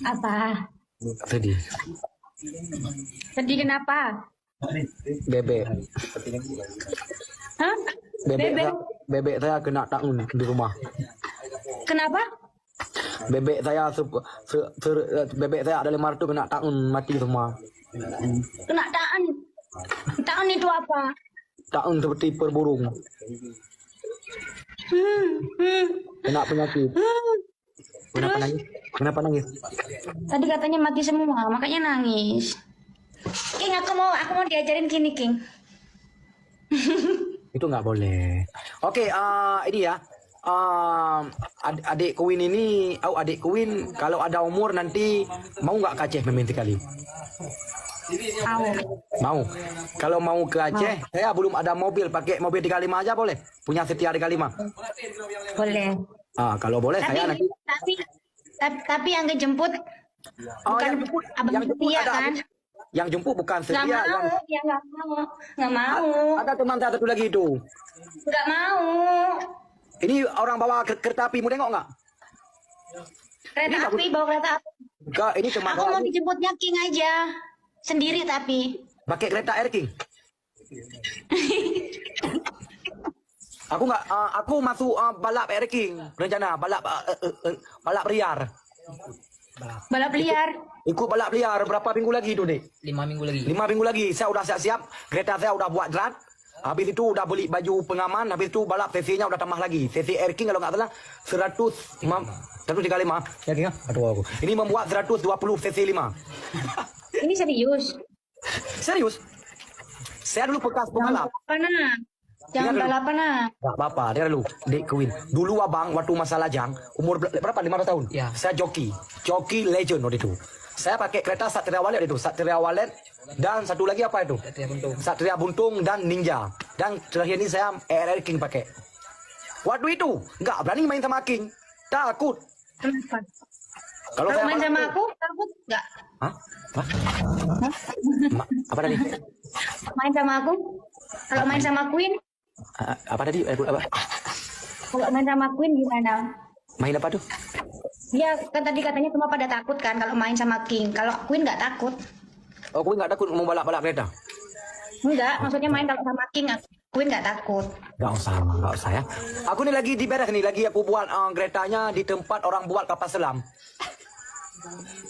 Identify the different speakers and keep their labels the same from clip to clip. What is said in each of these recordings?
Speaker 1: Apa?
Speaker 2: Sedih.
Speaker 1: Sedih kenapa?
Speaker 2: Bebek.
Speaker 1: Hah? Bebek?
Speaker 2: Bebek saya kena takun di rumah.
Speaker 1: Kenapa?
Speaker 2: Bebek saya bebek saya ada 500 kena takun mati semua.
Speaker 1: Kena tahan. Tahan itu apa?
Speaker 2: Takun seperti per burung.
Speaker 1: Hmm, hmm,
Speaker 2: Kena penyakit.
Speaker 1: hmm.
Speaker 2: Kenapa
Speaker 1: Terus?
Speaker 2: nangis? Kenapa nangis?
Speaker 1: Tadi katanya mati semua, makanya nangis. King, aku mau diajarin gini, King.
Speaker 2: Itu nggak boleh. Oke, ini ya. Adik Queen ini, adik Queen kalau ada umur nanti mau nggak ke Aceh meminta kali?
Speaker 1: Mau.
Speaker 2: Mau. Kalau mau ke Aceh, saya belum ada mobil, pakai mobil 35 aja boleh? Punya Setia 35.
Speaker 1: Boleh.
Speaker 2: Kalau boleh
Speaker 1: Tapi,
Speaker 2: saya nanti.
Speaker 1: tapi yang kejemput bukan
Speaker 2: yang jemput,
Speaker 1: abang
Speaker 2: yang jemput
Speaker 1: Setia
Speaker 2: ada
Speaker 1: kan?
Speaker 2: yang jemput bukan
Speaker 1: Nggak
Speaker 2: Setia,
Speaker 1: mau, dia nggak mau, nggak mau,
Speaker 2: ada teman saya satu lagi itu.
Speaker 1: nggak mau.
Speaker 2: Ini orang bawa kereta api, mau tengok nggak?
Speaker 1: Kereta
Speaker 2: Ini
Speaker 1: api, bawa kereta api.
Speaker 2: Enggak, ini teman
Speaker 1: Aku
Speaker 2: saya
Speaker 1: mau
Speaker 2: ini
Speaker 1: dijemputnya King aja, sendiri tapi.
Speaker 2: pakai kereta Air King. Aku masuk balap Air King, rencana balap balap liar.
Speaker 1: Balap liar.
Speaker 2: Ikut balap liar berapa minggu lagi itu, Dek?
Speaker 3: 5 minggu lagi.
Speaker 2: 5 minggu lagi. Saya udah siap-siap, kereta saya udah buat drat. Habis itu udah beli baju pengaman, habis itu balap cc-nya udah tambah lagi. Cc Air King kalau nggak salah 135. Ya, King, ya? Aduh aku. Ini membuat 120 cc 5.
Speaker 1: Ini serius.
Speaker 2: Serius? Saya dulu bekas pembalap.
Speaker 1: Jangan
Speaker 2: Dengar dulu.
Speaker 1: balapan nah.
Speaker 2: Gak apa-apa, dia dulu, Dek Queen. Dulu abang waktu masa lajang, umur berapa? 15 tahun?
Speaker 3: Ya.
Speaker 2: Saya joki legend waktu itu. Saya pakai kereta Satria Walet itu, Satria Walet dan satu lagi apa itu?
Speaker 3: Satria Buntung.
Speaker 2: Satria Buntung dan Ninja. Dan terakhir ini saya Air King pakai. Waktu itu nggak berani main sama King, takut.
Speaker 1: Kenapa?
Speaker 2: Kalau
Speaker 1: Kalau
Speaker 2: saya
Speaker 1: main
Speaker 2: balap
Speaker 1: sama
Speaker 2: tuh-
Speaker 1: aku, takut nggak?
Speaker 2: Hah? Hah? Apa tadi?
Speaker 1: Main sama aku? Kalau main sama Queen,
Speaker 2: Apa tadi? Apa?
Speaker 1: kalau main sama Queen gimana?
Speaker 2: Main apa tuh?
Speaker 1: Ya kan tadi katanya semua pada takut kan kalau main sama King. Kalau Queen nggak takut.
Speaker 2: Oh, Queen nggak takut mau balap-balap kereta?
Speaker 1: Enggak, maksudnya main kalau sama King, Queen nggak takut.
Speaker 2: Gak usah ya. Aku nih lagi di beres nih, lagi aku buat keretanya di tempat orang buat kapal selam.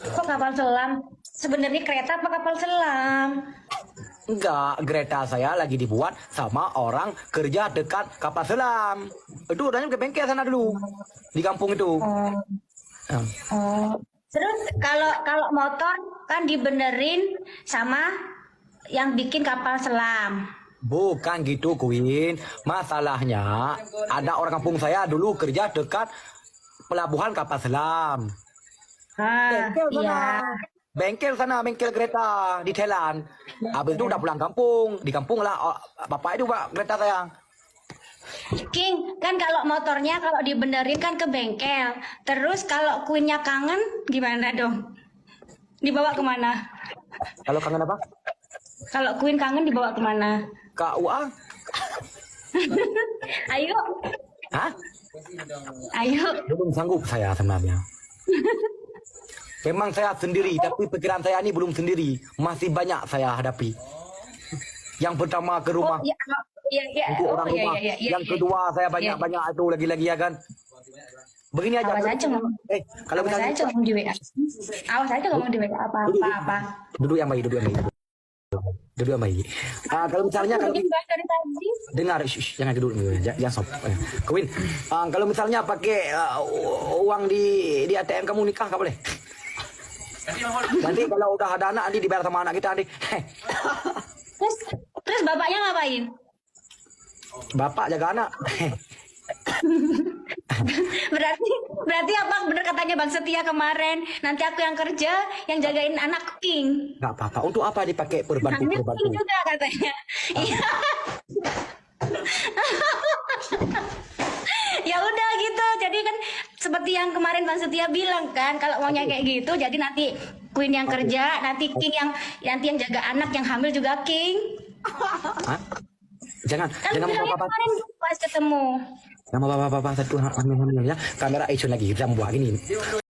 Speaker 1: Kok kapal selam? Sebenarnya kereta apa kapal selam?
Speaker 2: Enggak, kereta saya lagi dibuat sama orang kerja dekat kapal selam. Itu orangnya ke bengkel sana dulu, di kampung itu.
Speaker 1: Oh.
Speaker 2: Hmm.
Speaker 1: Oh. Terus kalau motor kan dibenerin sama yang bikin kapal selam.
Speaker 2: Bukan gitu, Queen. Masalahnya ada orang kampung saya dulu kerja dekat pelabuhan kapal selam. Bengkel sana.
Speaker 1: Iya.
Speaker 2: Bengkel sana, bengkel kereta di Thailand. Habis itu udah pulang kampung. Di kampung lah, bapak itu pak kereta saya.
Speaker 1: King, kan kalau motornya kalau dibenerin kan ke bengkel. Terus kalau Queennya kangen gimana dong? Dibawa kemana?
Speaker 2: Kalau kangen apa?
Speaker 1: Kalau Queen kangen dibawa kemana?
Speaker 2: KUA?
Speaker 1: Ayo,
Speaker 2: Hah?
Speaker 1: ayo.
Speaker 2: Belum sanggup saya sebenarnya. Memang saya sendiri, tapi pikiran saya ini belum sendiri. Masih banyak saya hadapi. Yang pertama ke rumah.
Speaker 1: Oh, iya, iya, iya.
Speaker 2: Untuk
Speaker 1: Oh,
Speaker 2: orang
Speaker 1: iya,
Speaker 2: rumah.
Speaker 1: iya, iya,
Speaker 2: Yang
Speaker 1: iya.
Speaker 2: kedua saya
Speaker 1: Iya.
Speaker 2: banyak-banyak itu lagi-lagi ya kan. Begini aja.
Speaker 1: Awas aja ngomong.
Speaker 2: Kalau
Speaker 1: Awas
Speaker 2: misalnya
Speaker 1: aja ngomong di WA. Awas aja ngomong di WA apa-apa.
Speaker 2: duduk yang baik, duduk yang baik. Duduk yang baik. Kalau misalnya kalau
Speaker 1: Bikin bahas dari tadi.
Speaker 2: dengar, jangan duduk nih, jangan sob. Kawin. Kalau misalnya pakai uang di ATM kamu nikah nggak boleh. Nanti kalau udah ada anak nanti dibayar sama anak kita nanti.
Speaker 1: Terus bapaknya ngapain?
Speaker 2: Bapak jaga anak.
Speaker 1: Berarti apa bener katanya Bang Setia kemarin, nanti aku yang kerja, yang jagain anak King.
Speaker 2: Nggak apa-apa. Untuk apa dipakai
Speaker 1: Nanti King
Speaker 2: perbantu?
Speaker 1: juga katanya. Iya. Ya udah gitu. Jadi kan seperti yang kemarin Bang Setia bilang kan, kalau maunya kayak gitu, jadi nanti Queen yang kerja, nanti King nanti yang jaga anak, yang hamil juga King.
Speaker 2: Hah? Jangan,
Speaker 1: Kan
Speaker 2: jangan
Speaker 1: bilangnya
Speaker 2: bapak-bapak.
Speaker 1: kemarin pas ketemu.
Speaker 2: Nama bapak-bapak satu hamil ya. Kamera action lagi, kita buat gini.